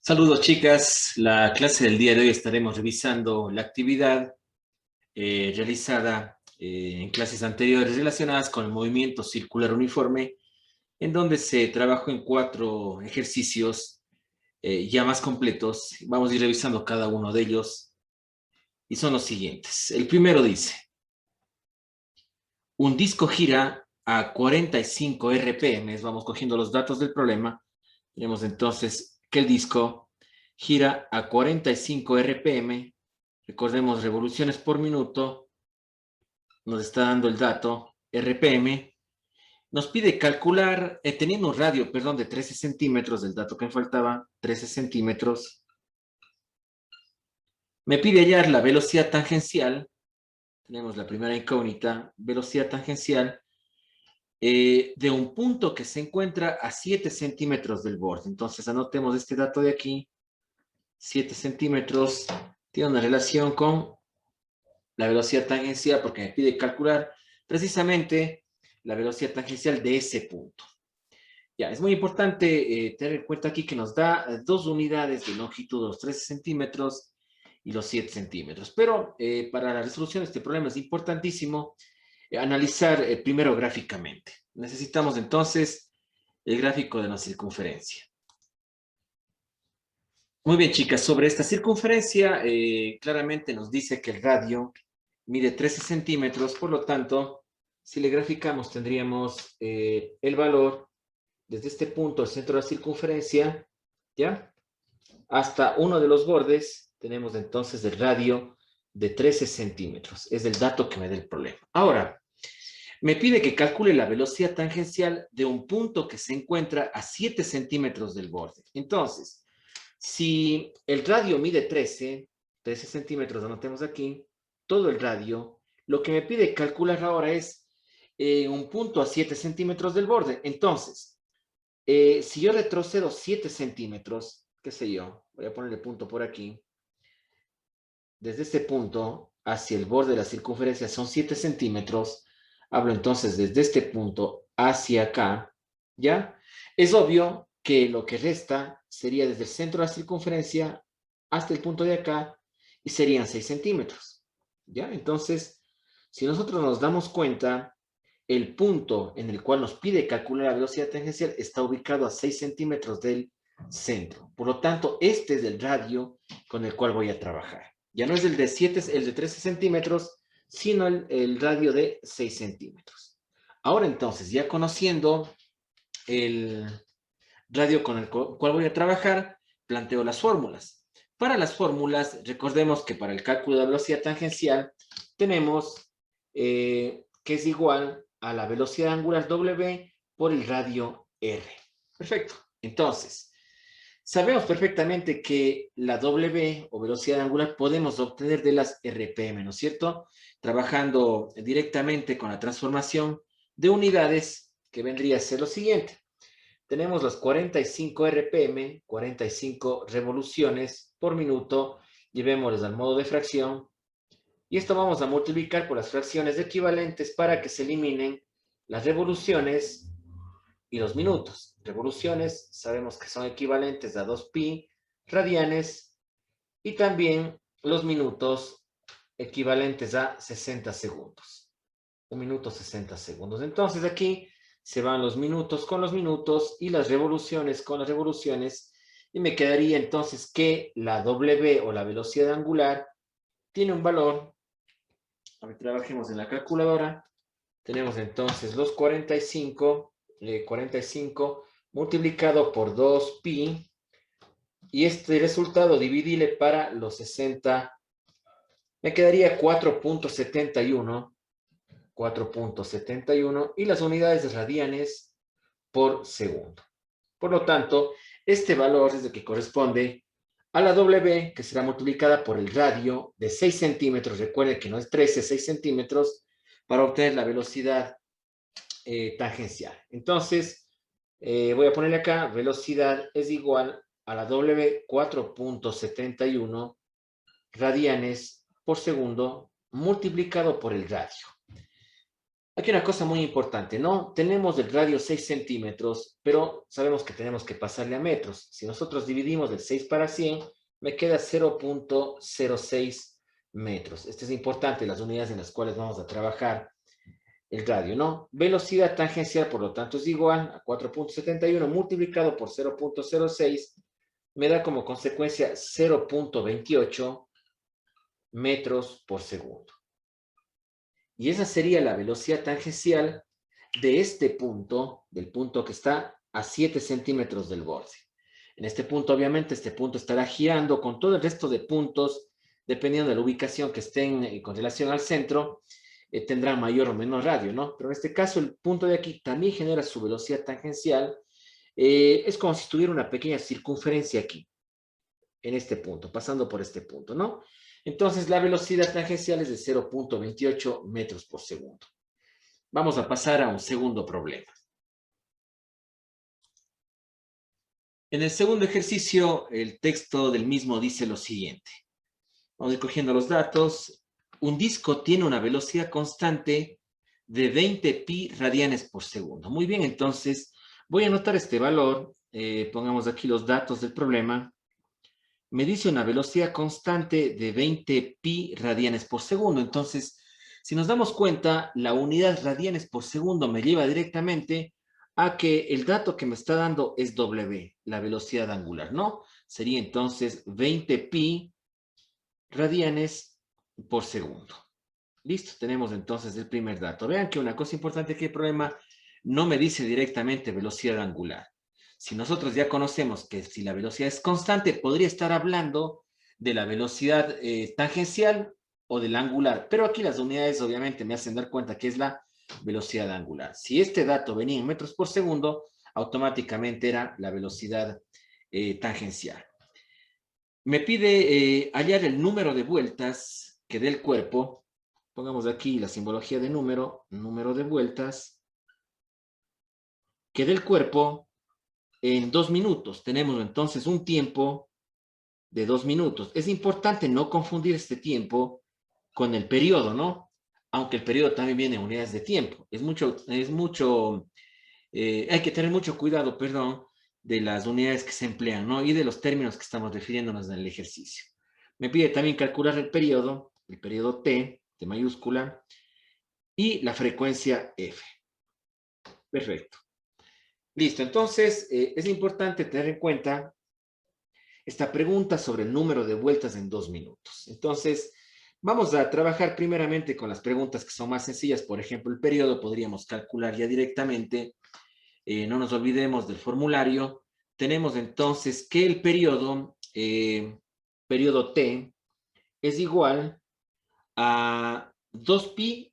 Saludos, chicas. La clase del día de hoy estaremos revisando la actividad realizada en clases anteriores relacionadas con el movimiento circular uniforme, en donde se trabajó en 4 ejercicios ya más completos. Vamos a ir revisando cada uno de ellos y son los siguientes. El primero dice, un disco gira a 45 RPM. Vamos cogiendo los datos del problema. Tenemos entonces que el disco gira a 45 RPM. Recordemos, revoluciones por minuto. Nos está dando el dato RPM. Nos pide calcular, teniendo un radio, perdón, de 13 centímetros, del dato que me faltaba, 13 centímetros. Me pide hallar la velocidad tangencial. Tenemos la primera incógnita, velocidad tangencial, de un punto que se encuentra a 7 centímetros del borde. Entonces anotemos este dato de aquí. 7 centímetros tiene una relación con la velocidad tangencial porque me pide calcular precisamente la velocidad tangencial de ese punto. Ya, es muy importante tener en cuenta aquí que nos da 2 unidades de longitud, los 13 centímetros y los 7 centímetros. Pero para la resolución de este problema es importantísimo analizar primero gráficamente. Necesitamos entonces el gráfico de la circunferencia. Muy bien, chicas, sobre esta circunferencia claramente nos dice que el radio mide 13 centímetros, por lo tanto, si le graficamos tendríamos el valor desde este punto, el centro de la circunferencia, ¿ya? Hasta uno de los bordes, tenemos entonces el radio de 13 centímetros. Es el dato que me da el problema. Ahora, me pide que calcule la velocidad tangencial de un punto que se encuentra a 7 centímetros del borde. Entonces, si el radio mide 13 centímetros, anotemos aquí, todo el radio, lo que me pide calcular ahora es un punto a 7 centímetros del borde. Entonces, si yo retrocedo 7 centímetros, qué sé yo, voy a ponerle punto por aquí, desde este punto hacia el borde de la circunferencia son 7 centímetros, hablo entonces desde este punto hacia acá, ¿ya? Es obvio que lo que resta sería desde el centro de la circunferencia hasta el punto de acá y serían 6 centímetros, ¿ya? Entonces, si nosotros nos damos cuenta, el punto en el cual nos pide calcular la velocidad tangencial está ubicado a 6 centímetros del centro. Por lo tanto, este es el radio con el cual voy a trabajar. Ya no es el de 7, el de 13 centímetros, sino el radio de 6 centímetros. Ahora entonces, ya conociendo el radio con el cual voy a trabajar, planteo las fórmulas. Para las fórmulas, recordemos que para el cálculo de la velocidad tangencial tenemos que es igual a la velocidad angular W por el radio R. Perfecto. Entonces, sabemos perfectamente que la W o velocidad angular podemos obtener de las RPM, ¿no es cierto? Trabajando directamente con la transformación de unidades, que vendría a ser lo siguiente. Tenemos los 45 RPM, 45 revoluciones por minuto, llevémoslos al modo de fracción, y esto vamos a multiplicar por las fracciones equivalentes para que se eliminen las revoluciones y los minutos. Revoluciones sabemos que son equivalentes a 2pi radianes y también los minutos equivalentes a 60 segundos. 1 minuto 60 segundos. Entonces aquí se van los minutos con los minutos y las revoluciones con las revoluciones y me quedaría entonces que la W o la velocidad angular tiene un valor. A ver, trabajemos en la calculadora. Tenemos entonces los 45 multiplicado por 2pi y este resultado dividirle para los 60, me quedaría 4.71 y las unidades radianes por segundo. Por lo tanto, este valor es el que corresponde a la W, que será multiplicada por el radio de 6 centímetros. Recuerden que no es 13, 6 centímetros, para obtener la velocidad tangencial. Entonces, voy a ponerle acá, velocidad es igual a la W 4.71 radianes por segundo multiplicado por el radio. Aquí una cosa muy importante, ¿no? Tenemos el radio 6 centímetros, pero sabemos que tenemos que pasarle a metros. Si nosotros dividimos del 6 para 100, me queda 0.06 metros. Esto es importante, las unidades en las cuales vamos a trabajar el radio, ¿no? Velocidad tangencial, por lo tanto, es igual a 4.71 multiplicado por 0.06, me da como consecuencia 0.28 metros por segundo. Y esa sería la velocidad tangencial de este punto, del punto que está a 7 centímetros del borde. En este punto, obviamente, este punto estará girando con todo el resto de puntos, dependiendo de la ubicación que estén con relación al centro, tendrá mayor o menor radio, ¿no? Pero en este caso, el punto de aquí también genera su velocidad tangencial. Es como si tuviera una pequeña circunferencia aquí, en este punto, pasando por este punto, ¿no? Entonces, la velocidad tangencial es de 0.28 metros por segundo. Vamos a pasar a un segundo problema. En el segundo ejercicio, el texto del mismo dice lo siguiente. Vamos a ir cogiendo los datos. Un disco tiene una velocidad constante de 20 pi radianes por segundo. Muy bien, entonces voy a anotar este valor. Pongamos aquí los datos del problema. Me dice una velocidad constante de 20 pi radianes por segundo. Entonces, si nos damos cuenta, la unidad radianes por segundo me lleva directamente a que el dato que me está dando es W, la velocidad angular, ¿no? Sería entonces 20 pi radianes por segundo. Listo, tenemos entonces el primer dato. Vean que una cosa importante que el problema no me dice directamente velocidad angular. Si nosotros ya conocemos que si la velocidad es constante, podría estar hablando de la velocidad tangencial o del angular. Pero aquí las unidades obviamente me hacen dar cuenta que es la velocidad angular. Si este dato venía en metros por segundo, automáticamente era la velocidad tangencial. Me pide hallar el número de vueltas que dé el cuerpo. Pongamos aquí la simbología de número de vueltas que dé el cuerpo en 2 minutos. Tenemos entonces un tiempo de 2 minutos. Es importante no confundir este tiempo con el periodo, ¿no? Aunque el periodo también viene en unidades de tiempo. Hay que tener mucho cuidado, perdón, de las unidades que se emplean, ¿no? Y de los términos que estamos refiriéndonos en el ejercicio. Me pide también calcular el periodo T, de mayúscula, y la frecuencia F. Perfecto. Listo, entonces es importante tener en cuenta esta pregunta sobre el número de vueltas en 2 minutos. Entonces, vamos a trabajar primeramente con las preguntas que son más sencillas. Por ejemplo, el periodo podríamos calcular ya directamente. No nos olvidemos del formulario. Tenemos entonces que el periodo T, es igual a 2pi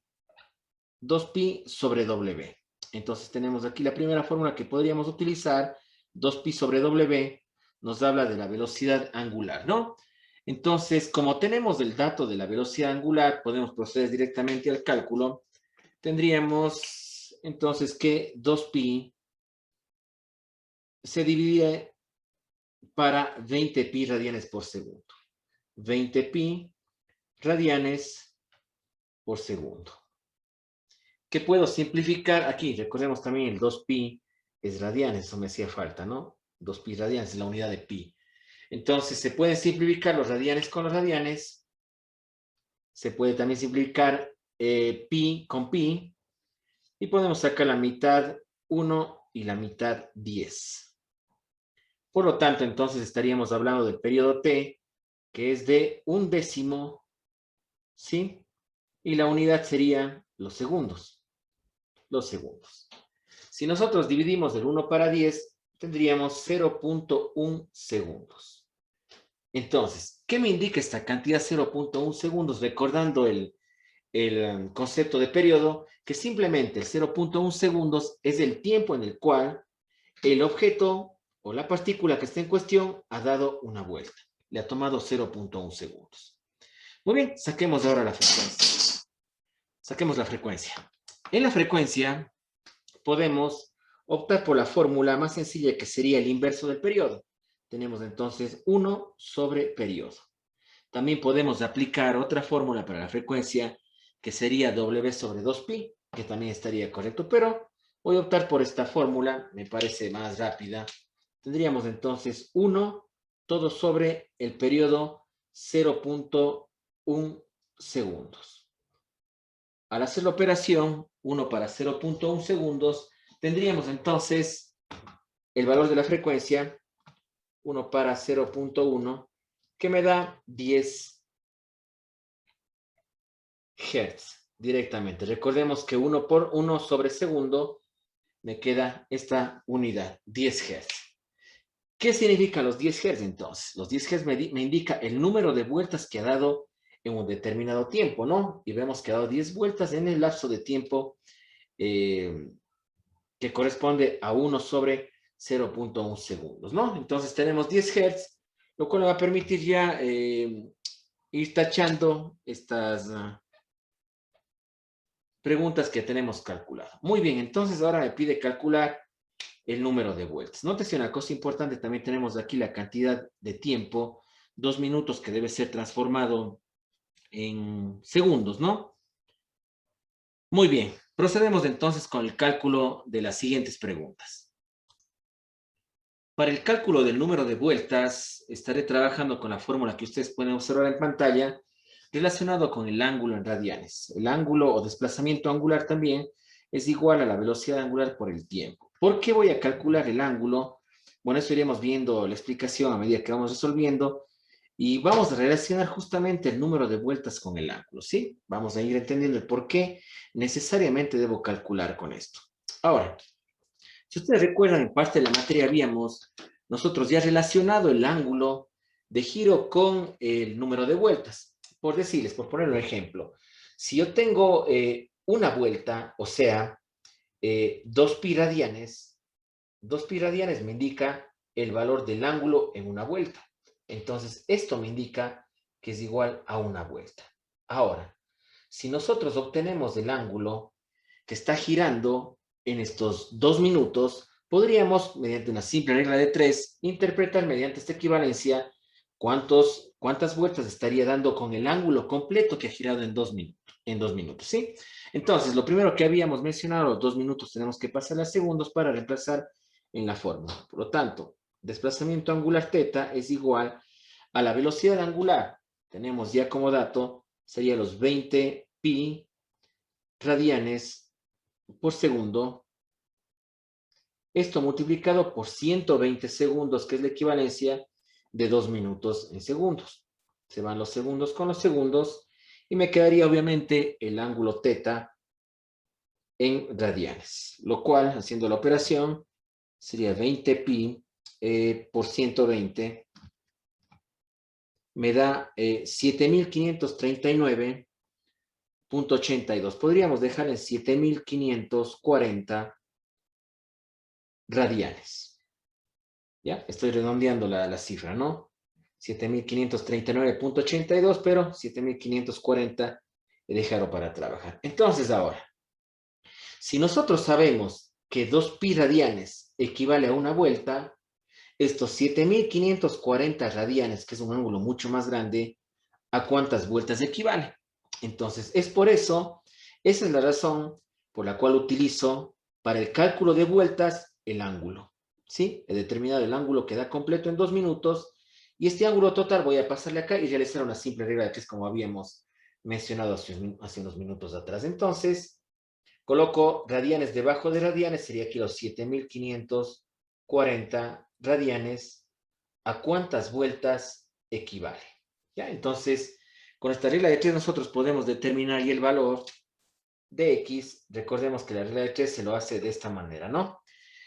sobre W. Entonces tenemos aquí la primera fórmula que podríamos utilizar, 2pi sobre W, nos habla de la velocidad angular, ¿no? Entonces, como tenemos el dato de la velocidad angular, podemos proceder directamente al cálculo. Tendríamos entonces que 2pi se divide para 20 pi radianes por segundo. 20 pi radianes por segundo. ¿Qué puedo simplificar aquí? Recordemos también el 2pi es radianes, eso me hacía falta, ¿no? 2pi radianes es la unidad de pi. Entonces, se pueden simplificar los radianes con los radianes. Se puede también simplificar pi con pi. Y podemos sacar la mitad 1 y la mitad 10. Por lo tanto, entonces estaríamos hablando del periodo T, que es de 1/10, ¿sí? Y la unidad sería los segundos. Los segundos. Si nosotros dividimos del 1 para 10, tendríamos 0.1 segundos. Entonces, ¿qué me indica esta cantidad 0.1 segundos? Recordando el concepto de periodo, que simplemente el 0.1 segundos es el tiempo en el cual el objeto o la partícula que está en cuestión ha dado una vuelta. Le ha tomado 0.1 segundos. Muy bien, saquemos ahora la frecuencia. Saquemos la frecuencia. En la frecuencia podemos optar por la fórmula más sencilla, que sería el inverso del periodo. Tenemos entonces 1 sobre periodo. También podemos aplicar otra fórmula para la frecuencia, que sería W sobre 2pi. que también estaría correcto, pero voy a optar por esta fórmula, me parece más rápida. Tendríamos entonces 1 todo sobre el periodo 0.1 segundos. Al hacer la operación, 1 para 0.1 segundos, tendríamos entonces el valor de la frecuencia, 1 para 0.1, que me da 10 Hz directamente. Recordemos que 1 por 1 sobre segundo me queda esta unidad, 10 Hz. ¿Qué significan los 10 Hz entonces? Los 10 Hz me indica el número de vueltas que ha dado en un determinado tiempo, ¿no? Y vemos que ha dado 10 vueltas en el lapso de tiempo que corresponde a 1 sobre 0.1 segundos, ¿no? Entonces tenemos 10 Hz, lo cual me va a permitir ya ir tachando estas preguntas que tenemos calculado. Muy bien, entonces ahora me pide calcular el número de vueltas. Nótese una cosa importante, también tenemos aquí la cantidad de tiempo, 2 minutos que debe ser transformado en segundos, ¿no? Muy bien, procedemos entonces con el cálculo de las siguientes preguntas. Para el cálculo del número de vueltas, estaré trabajando con la fórmula que ustedes pueden observar en pantalla, relacionado con el ángulo en radianes. El ángulo o desplazamiento angular también es igual a la velocidad angular por el tiempo. ¿Por qué voy a calcular el ángulo? Bueno, eso iremos viendo la explicación a medida que vamos resolviendo y vamos a relacionar justamente el número de vueltas con el ángulo, ¿sí? Vamos a ir entendiendo el por qué necesariamente debo calcular con esto. Ahora, si ustedes recuerdan, en parte de la materia habíamos nosotros ya relacionado el ángulo de giro con el número de vueltas. Por decirles, por poner un ejemplo, si yo tengo una vuelta, o sea, 2pi radianes, 2pi radianes me indica el valor del ángulo en una vuelta. Entonces, esto me indica que es igual a una vuelta. Ahora, si nosotros obtenemos el ángulo que está girando en estos 2 minutos, podríamos, mediante una simple regla de 3, interpretar mediante esta equivalencia cuántas vueltas estaría dando con el ángulo completo que ha girado en 2 minutos, ¿sí? Entonces, lo primero que habíamos mencionado, los 2 minutos tenemos que pasar a segundos para reemplazar en la fórmula. Por lo tanto, desplazamiento angular θ es igual a la velocidad angular. Tenemos ya como dato, sería los 20 pi radianes por segundo. Esto multiplicado por 120 segundos, que es la equivalencia de 2 minutos en segundos. Se van los segundos con los segundos y me quedaría obviamente el ángulo θ en radianes, lo cual, haciendo la operación, sería 20 pi por 120, me da 7.539.82. Podríamos dejar en 7.540 radianes. ¿Ya? Estoy redondeando la cifra, ¿no? 7.539.82, pero 7.540 he dejado para trabajar. Entonces ahora, si nosotros sabemos que 2 pi radianes equivale a una vuelta, estos 7.540 radianes, que es un ángulo mucho más grande, ¿a cuántas vueltas equivale? Entonces, es por eso, esa es la razón por la cual utilizo para el cálculo de vueltas el ángulo, ¿sí? He determinado el ángulo que da completo en 2 minutos y este ángulo total voy a pasarle acá y realizar una simple regla de 3 como habíamos mencionado hace unos minutos atrás. Entonces, coloco radianes debajo de radianes, sería aquí los 7.540 radianes. ¿A cuántas vueltas equivale? ¿Ya? Entonces, con esta regla de 3 nosotros podemos determinar y el valor de x. Recordemos que la regla de 3 se lo hace de esta manera, ¿no?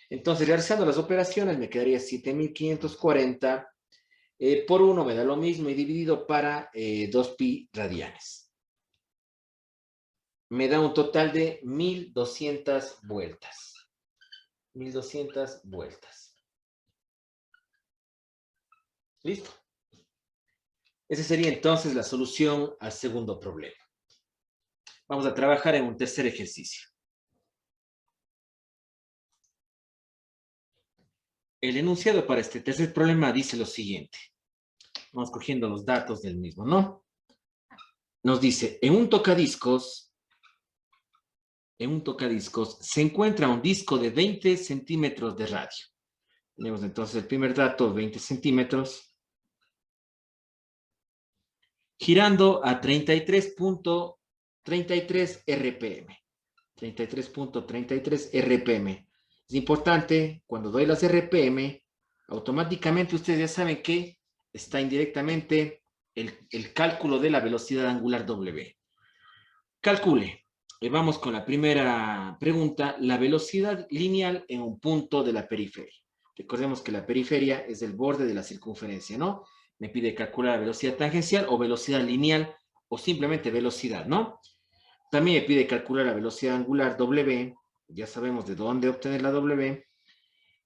Entonces, realizando las operaciones, me quedaría 7.540 por 1 me da lo mismo y dividido para 2 pi radianes. Me da un total de 1.200 vueltas. 1.200 vueltas. ¿Listo? Esa sería entonces la solución al segundo problema. Vamos a trabajar en un tercer ejercicio. El enunciado para este tercer problema dice lo siguiente. Vamos cogiendo los datos del mismo, ¿no? Nos dice, en un tocadiscos en un tocadiscos se encuentra un disco de 20 centímetros de radio. Tenemos entonces el primer dato, 20 centímetros, girando a 33.33 RPM. 33.33 RPM. Es importante, cuando doy las RPM, automáticamente ustedes ya saben que está indirectamente el cálculo de la velocidad angular W. Calcule. Vamos con la primera pregunta. La velocidad lineal en un punto de la periferia. Recordemos que la periferia es el borde de la circunferencia, ¿no? Me pide calcular la velocidad tangencial o velocidad lineal o simplemente velocidad, ¿no? También me pide calcular la velocidad angular W. Ya sabemos de dónde obtener la W.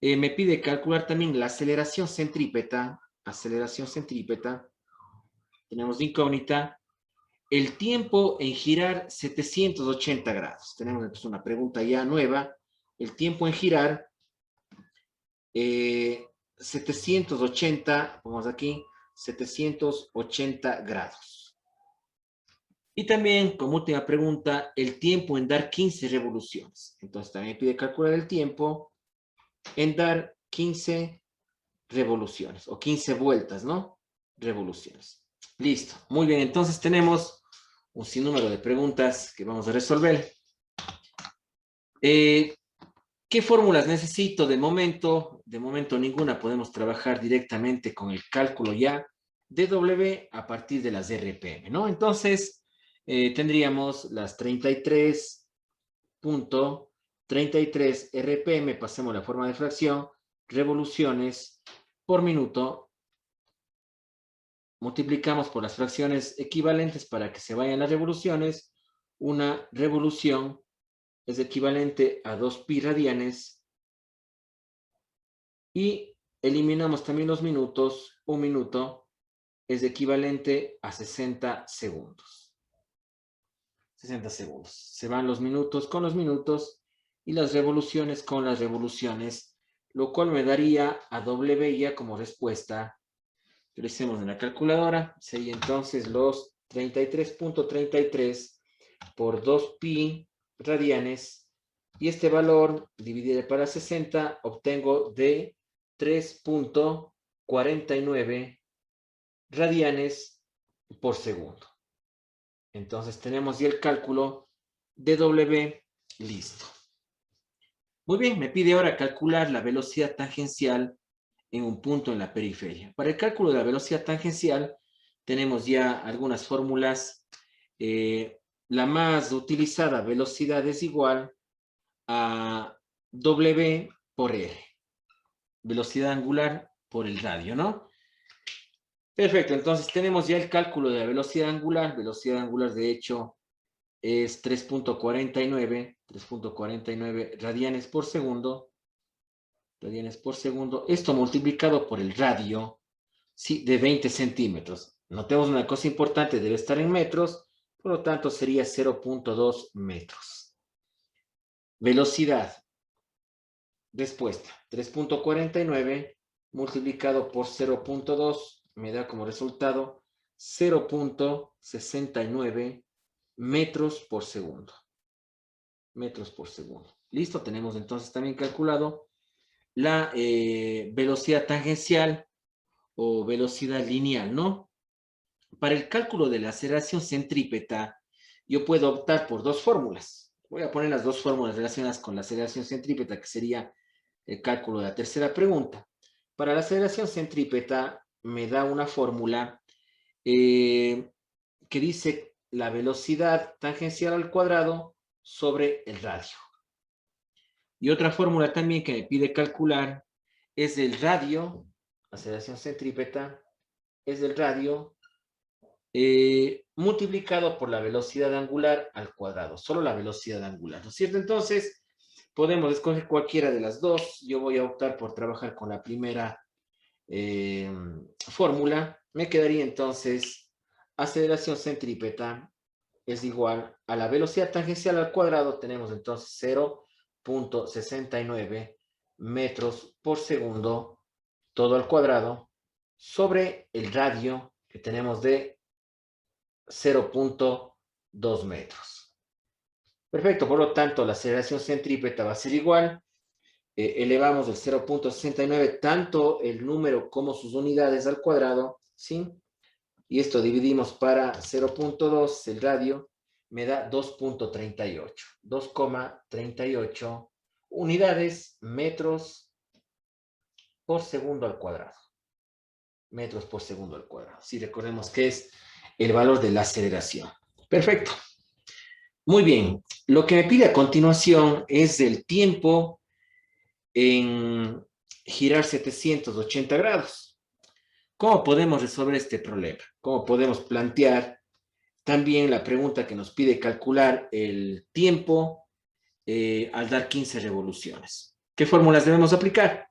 Me pide calcular también la aceleración centrípeta. Aceleración centrípeta. Tenemos de incógnita el tiempo en girar 780 grados. Tenemos entonces una pregunta ya nueva. El tiempo en girar 780, vamos aquí, 780 grados. Y también, como última pregunta, el tiempo en dar 15 revoluciones. Entonces también pide calcular el tiempo en dar 15 revoluciones, o 15 vueltas, ¿no? Revoluciones. Listo. Muy bien, entonces tenemos un sinnúmero de preguntas que vamos a resolver. ¿Qué fórmulas necesito de momento? De momento ninguna. Podemos trabajar directamente con el cálculo ya de W a partir de las RPM, ¿no? Entonces, tendríamos las 33.33 RPM, pasemos a la forma de fracción, revoluciones por minuto, multiplicamos por las fracciones equivalentes para que se vayan las revoluciones. Una revolución es equivalente a 2pi radianes. Y eliminamos también los minutos. Un minuto es equivalente a 60 segundos. 60 segundos. Se van los minutos con los minutos y las revoluciones con las revoluciones, lo cual me daría a W ya como respuesta. Lo hicimos en la calculadora. Sería entonces los 33.33 por 2pi radianes. Y este valor dividido para 60 obtengo de 3.49 radianes por segundo. Entonces tenemos ya el cálculo de W listo. Muy bien, me pide ahora calcular la velocidad tangencial en un punto en la periferia. Para el cálculo de la velocidad tangencial tenemos ya algunas fórmulas. La más utilizada, velocidad es igual a W por R. Velocidad angular por el radio, ¿no? Perfecto, entonces tenemos ya el cálculo de la velocidad angular. Velocidad angular, de hecho, es 3.49 radianes por segundo. Radianes por segundo. Esto multiplicado por el radio, sí, de 20 centímetros. Notemos una cosa importante, debe estar en metros, por lo tanto sería 0.2 metros. Velocidad. Respuesta, 3.49 multiplicado por 0.2 me da como resultado 0.69 metros por segundo. Metros por segundo. Listo, tenemos entonces también calculado la velocidad tangencial o velocidad lineal, ¿no? Para el cálculo de la aceleración centrípeta, yo puedo optar por dos fórmulas. Voy a poner las dos fórmulas relacionadas con la aceleración centrípeta, que sería el cálculo de la tercera pregunta. Para la aceleración centrípeta me da una fórmula que dice la velocidad tangencial al cuadrado sobre el radio. Y otra fórmula también que me pide calcular es el radio, aceleración centrípeta, es el radio multiplicado por la velocidad angular al cuadrado, solo la velocidad angular, ¿no es cierto? Entonces, podemos escoger cualquiera de las dos. Yo voy a optar por trabajar con la primera fórmula. Me quedaría entonces aceleración centrípeta es igual a la velocidad tangencial al cuadrado. Tenemos entonces 0.69 metros por segundo, todo al cuadrado, sobre el radio que tenemos de 0.2 metros. Perfecto, por lo tanto, la aceleración centrípeta va a ser igual. Elevamos del 0.69 tanto el número como sus unidades al cuadrado, ¿sí? Y esto dividimos para 0.2, el radio, me da 2.38. 2,38 unidades metros por segundo al cuadrado. Metros por segundo al cuadrado. Si recordemos que es el valor de la aceleración. Perfecto. Muy bien. Lo que me pide a continuación es el tiempo en girar 780 grados. ¿Cómo podemos resolver este problema? ¿Cómo podemos plantear también la pregunta que nos pide calcular el tiempo al dar 15 revoluciones? ¿Qué fórmulas debemos aplicar?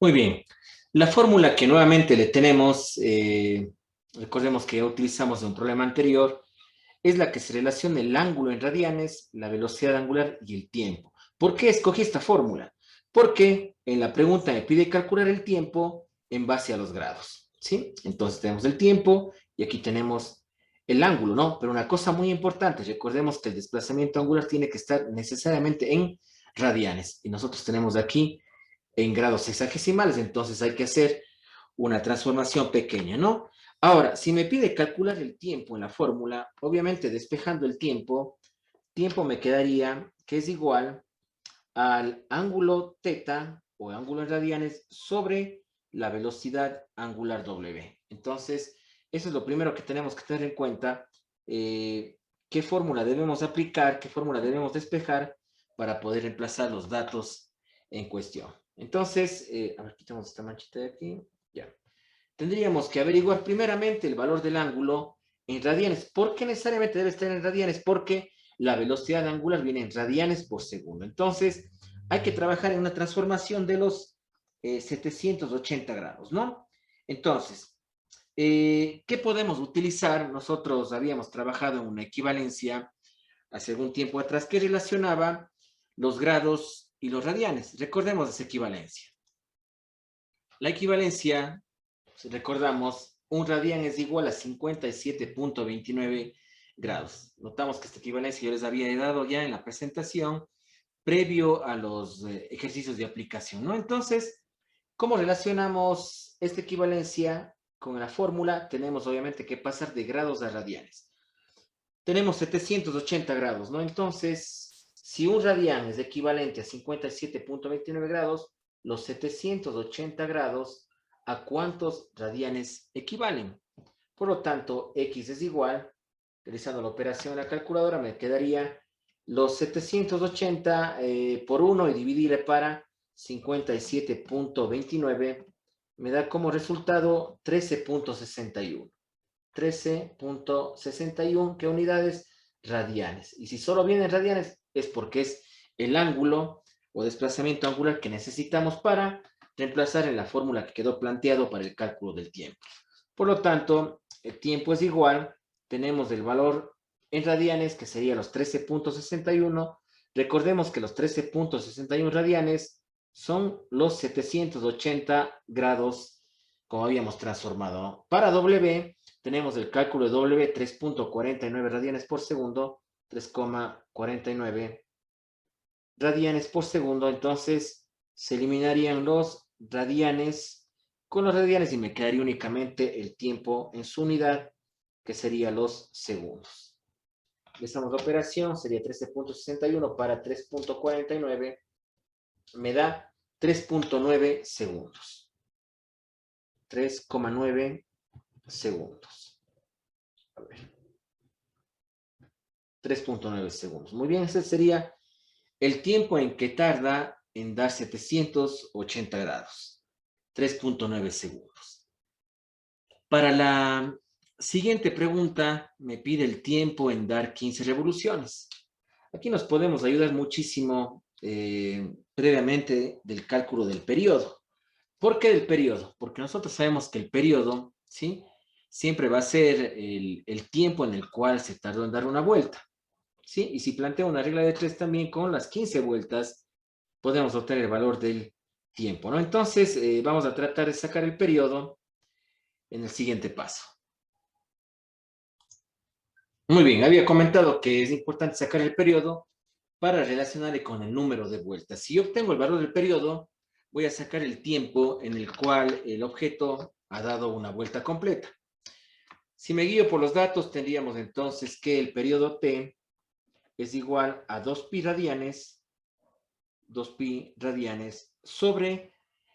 Muy bien. La fórmula que nuevamente le tenemos, recordemos que ya utilizamos en un problema anterior, es la que se relaciona el ángulo en radianes, la velocidad angular y el tiempo. ¿Por qué escogí esta fórmula? Porque en la pregunta me pide calcular el tiempo en base a los grados, ¿sí? Entonces tenemos el tiempo y aquí tenemos el ángulo, ¿no? Pero una cosa muy importante, recordemos que el desplazamiento angular tiene que estar necesariamente en radianes y nosotros tenemos aquí en grados sexagesimales, entonces hay que hacer una transformación pequeña, ¿no? Ahora, si me pide calcular el tiempo en la fórmula, obviamente despejando el tiempo me quedaría que es igual al ángulo θ o ángulo en radianes sobre la velocidad angular W. Entonces, eso es lo primero que tenemos que tener en cuenta. ¿Qué fórmula debemos aplicar? ¿Qué fórmula debemos despejar para poder reemplazar los datos en cuestión? Entonces, a ver, quitamos esta manchita de aquí. Ya. Tendríamos que averiguar primeramente el valor del ángulo en radianes. ¿Por qué necesariamente debe estar en radianes? Porque la velocidad angular viene en radianes por segundo. Entonces, hay que trabajar en una transformación de los 780 grados, ¿no? Entonces, ¿qué podemos utilizar? Nosotros habíamos trabajado en una equivalencia hace algún tiempo atrás que relacionaba los grados y los radianes. Recordemos esa equivalencia. La equivalencia, si recordamos, un radián es igual a 57.29 grados. Notamos que esta equivalencia yo les había dado ya en la presentación previo a los ejercicios de aplicación, ¿no? Entonces, ¿cómo relacionamos esta equivalencia con la fórmula? Tenemos obviamente que pasar de grados a radianes. Tenemos 780 grados, ¿no? Entonces, si un radián es equivalente a 57.29 grados, los 780 grados, ¿a cuántos radianes equivalen? Por lo tanto, X es igual, realizando la operación en la calculadora, me quedaría los 780 por 1 y dividirle para 57.29, me da como resultado 13.61. 13.61, ¿qué unidades? Radianes. Y si solo vienen radianes, es porque es el ángulo o desplazamiento angular que necesitamos para reemplazar en la fórmula que quedó planteado para el cálculo del tiempo. Por lo tanto, el tiempo es igual, tenemos el valor en radianes, que sería los 13.61. Recordemos que los 13.61 radianes son los 780 grados, como habíamos transformado, ¿no? Para W, tenemos el cálculo de W, 3.49 radianes por segundo, 3,49 radianes por segundo. Entonces, se eliminarían los radianes con los radianes y me quedaría únicamente el tiempo en su unidad, que sería los segundos. Empezamos la operación, sería 13.61 para 3.49, me da 3.9 segundos. 3,9 segundos. A ver. 3.9 segundos. Muy bien, ese sería el tiempo en que tarda en dar 780 grados. 3.9 segundos. Para la siguiente pregunta, me pide el tiempo en dar 15 revoluciones. Aquí nos podemos ayudar muchísimo previamente del cálculo del periodo. ¿Por qué del periodo? Porque nosotros sabemos que el periodo, ¿sí?, siempre va a ser el tiempo en el cual se tardó en dar una vuelta, ¿sí? Y si planteo una regla de 3 también con las 15 vueltas, podemos obtener el valor del tiempo, ¿no? Entonces, vamos a tratar de sacar el periodo en el siguiente paso. Muy bien, había comentado que es importante sacar el periodo para relacionarle con el número de vueltas. Si yo obtengo el valor del periodo, voy a sacar el tiempo en el cual el objeto ha dado una vuelta completa. Si me guío por los datos, tendríamos entonces que el periodo t es igual a 2pi radianes sobre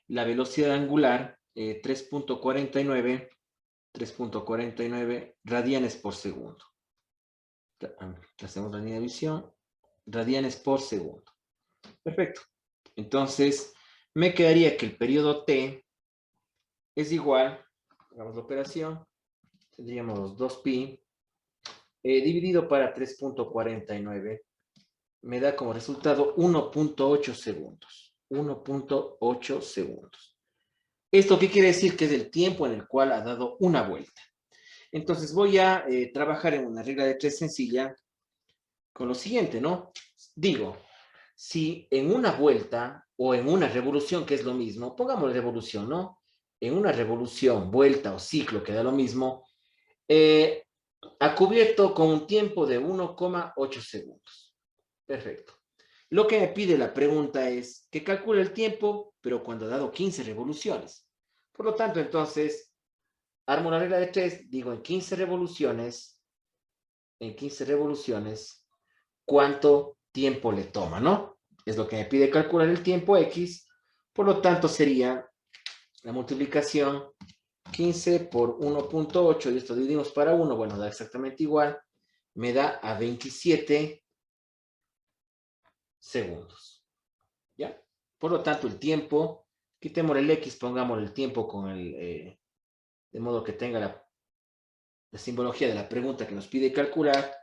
la velocidad angular 3.49 radianes por segundo. Hacemos la línea de visión, radianes por segundo. Perfecto. Entonces, me quedaría que el periodo t es igual, hagamos la operación, tendríamos 2pi dividido para 3.49, me da como resultado 1.8 segundos. 1.8 segundos. ¿Esto qué quiere decir? Que es el tiempo en el cual ha dado una vuelta. Entonces voy a trabajar en una regla de tres sencilla con lo siguiente, ¿no? Digo, si en una vuelta o en una revolución, que es lo mismo, pongamos revolución, ¿no? En una revolución, vuelta o ciclo, que da lo mismo, ha cubierto con un tiempo de 1,8 segundos. Perfecto. Lo que me pide la pregunta es que calcule el tiempo, pero cuando ha dado 15 revoluciones. Por lo tanto, entonces, armo la regla de tres, digo en 15 revoluciones, ¿cuánto tiempo le toma, no? Es lo que me pide calcular el tiempo X, por lo tanto sería la multiplicación 15 por 1.8, y esto dividimos para 1, bueno, da exactamente igual, me da a 27 segundos, ¿ya? Por lo tanto, el tiempo, quitemos el X, pongamos el tiempo con el, de modo que tenga la simbología de la pregunta que nos pide calcular,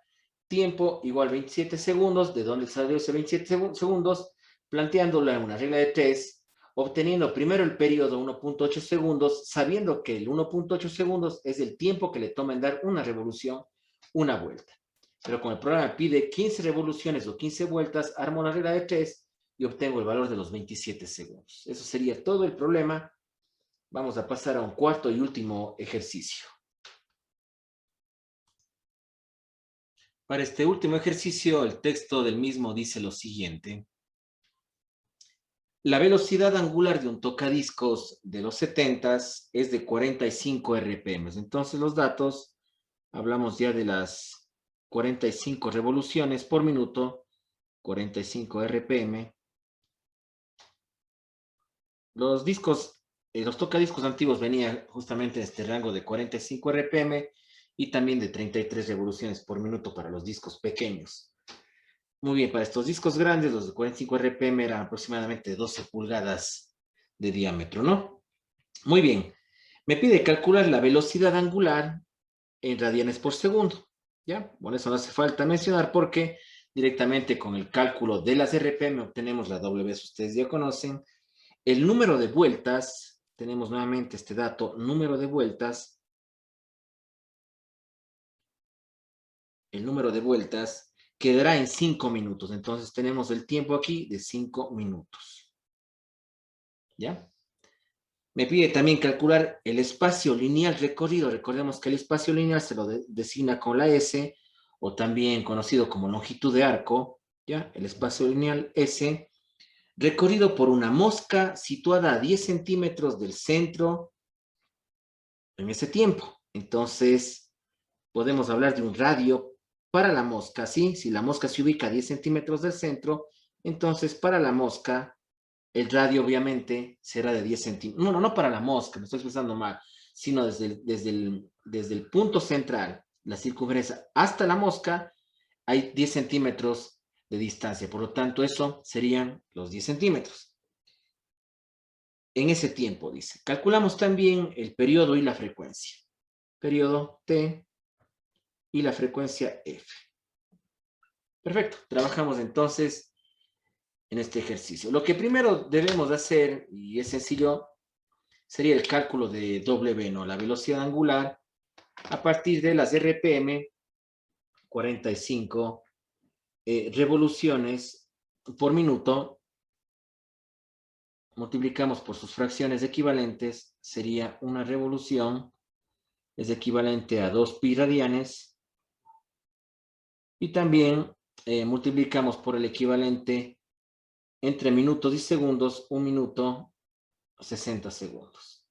tiempo igual 27 segundos, ¿de dónde salió ese 27 segundos? Planteándolo en una regla de 3, obteniendo primero el periodo 1.8 segundos, sabiendo que el 1.8 segundos es el tiempo que le toma en dar una revolución, una vuelta. Pero como el programa pide 15 revoluciones o 15 vueltas, armo la regla de 3 y obtengo el valor de los 27 segundos. Eso sería todo el problema. Vamos a pasar a un cuarto y último ejercicio. Para este último ejercicio, el texto del mismo dice lo siguiente. La velocidad angular de un tocadiscos de los 70s es de 45 RPM. Entonces los datos, hablamos ya de las 45 revoluciones por minuto, 45 RPM. Los discos, los tocadiscos antiguos venían justamente en este rango de 45 RPM y también de 33 revoluciones por minuto para los discos pequeños. Muy bien, para estos discos grandes, los de 45 RPM eran aproximadamente 12 pulgadas de diámetro, ¿no? Muy bien. Me pide calcular la velocidad angular en radianes por segundo, ¿ya? Bueno, eso no hace falta mencionar porque directamente con el cálculo de las RPM obtenemos la W, ustedes ya conocen. El número de vueltas, tenemos nuevamente este dato, número de vueltas. El número de vueltas quedará en 5 minutos. Entonces tenemos el tiempo aquí de 5 minutos. ¿Ya? Me pide también calcular el espacio lineal recorrido. Recordemos que el espacio lineal se lo designa con la S, o también conocido como longitud de arco, ¿ya? El espacio lineal S, recorrido por una mosca situada a 10 centímetros del centro en ese tiempo. Entonces, podemos hablar de un radio para la mosca, ¿sí? Si la mosca se ubica a 10 centímetros del centro, entonces para la mosca el radio obviamente será de 10 centímetros. No para la mosca, me estoy expresando mal, sino desde el punto central, la circunferencia, hasta la mosca, hay 10 centímetros de distancia. Por lo tanto, eso serían los 10 centímetros. En ese tiempo, dice. Calculamos también el periodo y la frecuencia. Periodo T y la frecuencia F. Perfecto. Trabajamos entonces en este ejercicio. Lo que primero debemos hacer, y es sencillo, sería el cálculo de W, ¿no? La velocidad angular a partir de las RPM, 45 revoluciones por minuto, multiplicamos por sus fracciones equivalentes, sería una revolución, es equivalente a 2pi radianes Y también multiplicamos por el equivalente entre minutos y segundos, 1 minuto 60 segundos.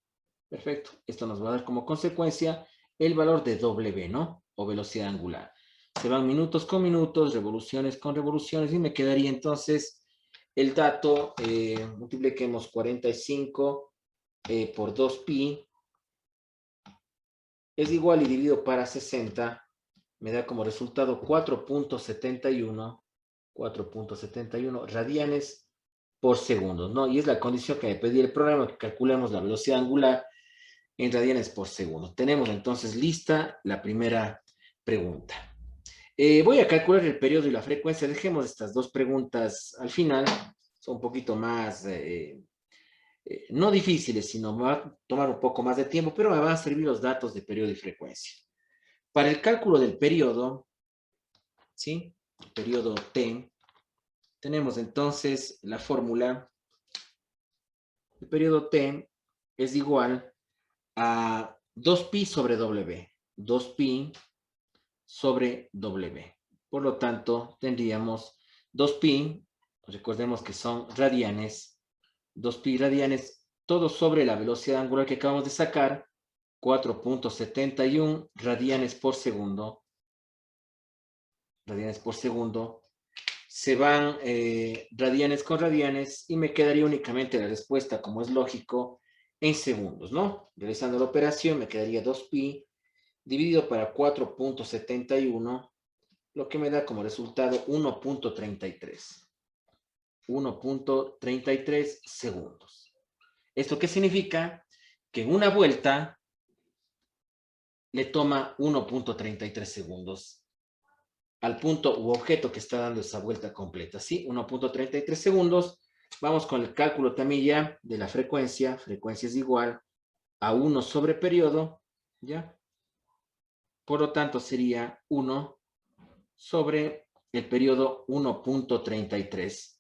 Perfecto. Esto nos va a dar como consecuencia el valor de W, ¿no? O velocidad angular. Se van minutos con minutos, revoluciones con revoluciones, y me quedaría entonces el dato, multipliquemos 45 por 2pi, es igual y dividido para 60, me da como resultado 4.71 radianes por segundo, ¿no? Y es la condición que me pedía el programa, que calculemos la velocidad angular en radianes por segundo. Tenemos entonces lista la primera pregunta. Voy a calcular el periodo y la frecuencia. Dejemos estas dos preguntas al final. Son un poquito más, no difíciles, sino va a tomar un poco más de tiempo, pero me van a servir los datos de periodo y frecuencia. Para el cálculo del periodo, ¿sí? Periodo T, tenemos entonces la fórmula. El periodo T es igual a 2pi sobre W. 2pi sobre W. Por lo tanto, tendríamos 2pi, recordemos que son radianes, 2pi radianes, todo sobre la velocidad angular que acabamos de sacar, 4.71 radianes por segundo. Radianes por segundo. Se van radianes con radianes y me quedaría únicamente la respuesta, como es lógico, en segundos, ¿no? Realizando la operación me quedaría 2pi dividido para 4.71, lo que me da como resultado 1.33. 1.33 segundos. ¿Esto qué significa? Que en una vuelta le toma 1.33 segundos al punto u objeto que está dando esa vuelta completa, ¿sí? 1.33 segundos. Vamos con el cálculo también ya de la frecuencia. Frecuencia es igual a 1 sobre periodo, ¿ya? Por lo tanto, sería 1 sobre el periodo 1.33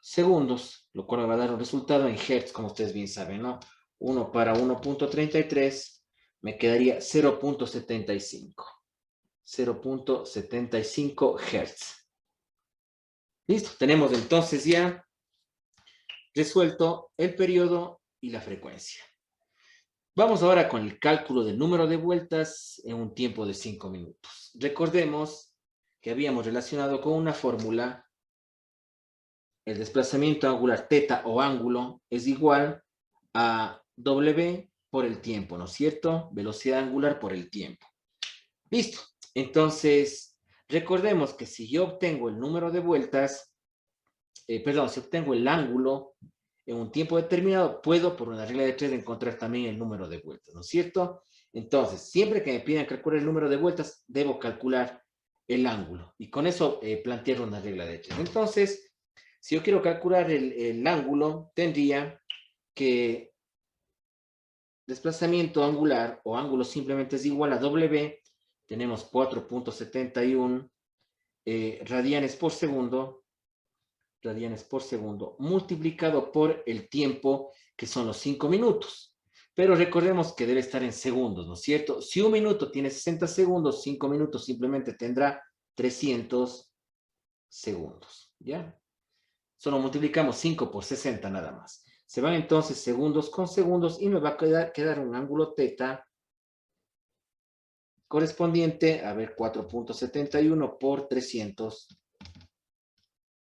segundos, lo cual me va a dar un resultado en hertz, como ustedes bien saben, ¿no? 1 para 1.33 me quedaría 0.75. 0.75 Hz. Listo, tenemos entonces ya resuelto el periodo y la frecuencia. Vamos ahora con el cálculo del número de vueltas en un tiempo de 5 minutos. Recordemos que habíamos relacionado con una fórmula el desplazamiento angular θ o ángulo es igual a W por el tiempo, ¿no es cierto? Velocidad angular por el tiempo. Listo. Entonces, recordemos que si yo obtengo el número de vueltas, si obtengo el ángulo en un tiempo determinado, puedo, por una regla de 3, encontrar también el número de vueltas, ¿no es cierto? Entonces, siempre que me pidan calcular el número de vueltas, debo calcular el ángulo. Y con eso plantear una regla de 3. Entonces, si yo quiero calcular el ángulo, tendría que desplazamiento angular o ángulo simplemente es igual a W. Tenemos 4.71 radianes por segundo, multiplicado por el tiempo, que son los 5 minutos. Pero recordemos que debe estar en segundos, ¿no es cierto? Si un minuto tiene 60 segundos, 5 minutos simplemente tendrá 300 segundos, ¿ya? Solo multiplicamos 5 por 60 nada más. Se van entonces segundos con segundos y me va a quedar un ángulo θ correspondiente, a ver, 4.71 por 300.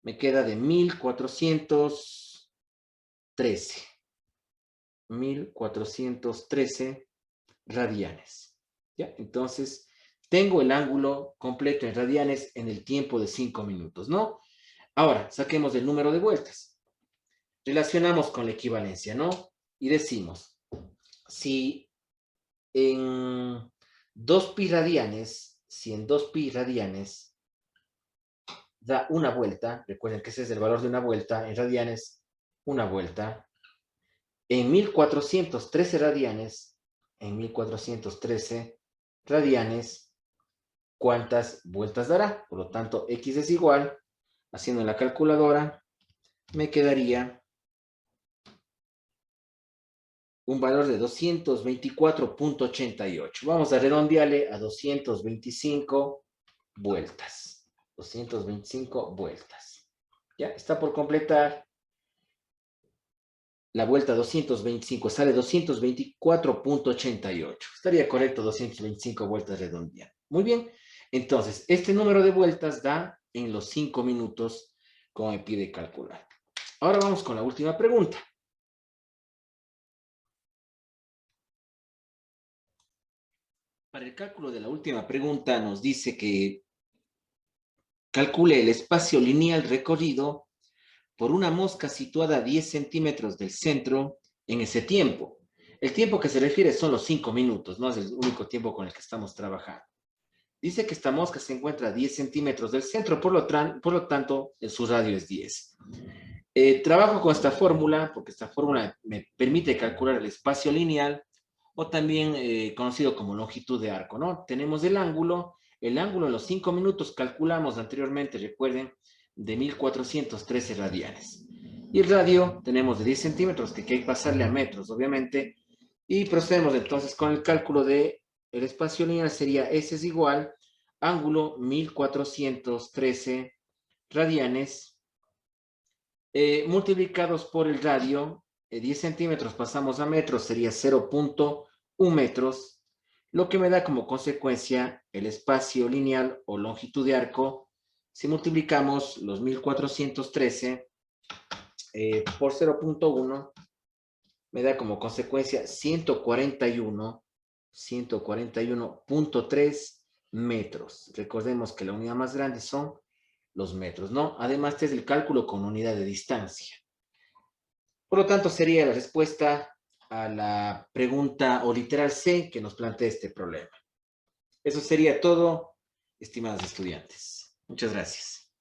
Me queda de 1413. 1413 radianes. ¿Ya? Entonces, tengo el ángulo completo en radianes en el tiempo de 5 minutos, ¿no? Ahora, saquemos el número de vueltas. Relacionamos con la equivalencia, ¿no? Y decimos, si en 2pi radianes, da una vuelta, recuerden que ese es el valor de una vuelta, en radianes, una vuelta, en 1413 radianes, ¿cuántas vueltas dará? Por lo tanto, X es igual, haciendo la calculadora, me quedaría un valor de 224.88. Vamos a redondearle a 225 vueltas. 225 vueltas. Ya está por completar la vuelta 225, sale 224.88. Estaría correcto 225 vueltas redondeando. Muy bien, entonces este número de vueltas da en los 5 minutos como me pide calcular. Ahora vamos con la última pregunta. Para el cálculo de la última pregunta nos dice que calcule el espacio lineal recorrido por una mosca situada a 10 centímetros del centro en ese tiempo. El tiempo que se refiere son los 5 minutos, no es el único tiempo con el que estamos trabajando. Dice que esta mosca se encuentra a 10 centímetros del centro, por lo tanto, su radio es 10. Trabajo con esta fórmula porque esta fórmula me permite calcular el espacio lineal o también conocido como longitud de arco, ¿no? Tenemos el ángulo en los 5 minutos calculamos anteriormente, recuerden, de 1413 radianes. Y el radio tenemos de 10 centímetros, que hay que pasarle a metros, obviamente, y procedemos entonces con el cálculo de el espacio lineal sería S es igual, ángulo 1413 radianes, multiplicados por el radio, 10 centímetros pasamos a metros, sería 0.1 metros, lo que me da como consecuencia el espacio lineal o longitud de arco. Si multiplicamos los 1413 por 0.1, me da como consecuencia 141.3 metros. Recordemos que la unidad más grande son los metros, ¿no? Además, este es el cálculo con unidad de distancia. Por lo tanto, sería la respuesta a la pregunta o literal C que nos plantea este problema. Eso sería todo, estimados estudiantes. Muchas gracias.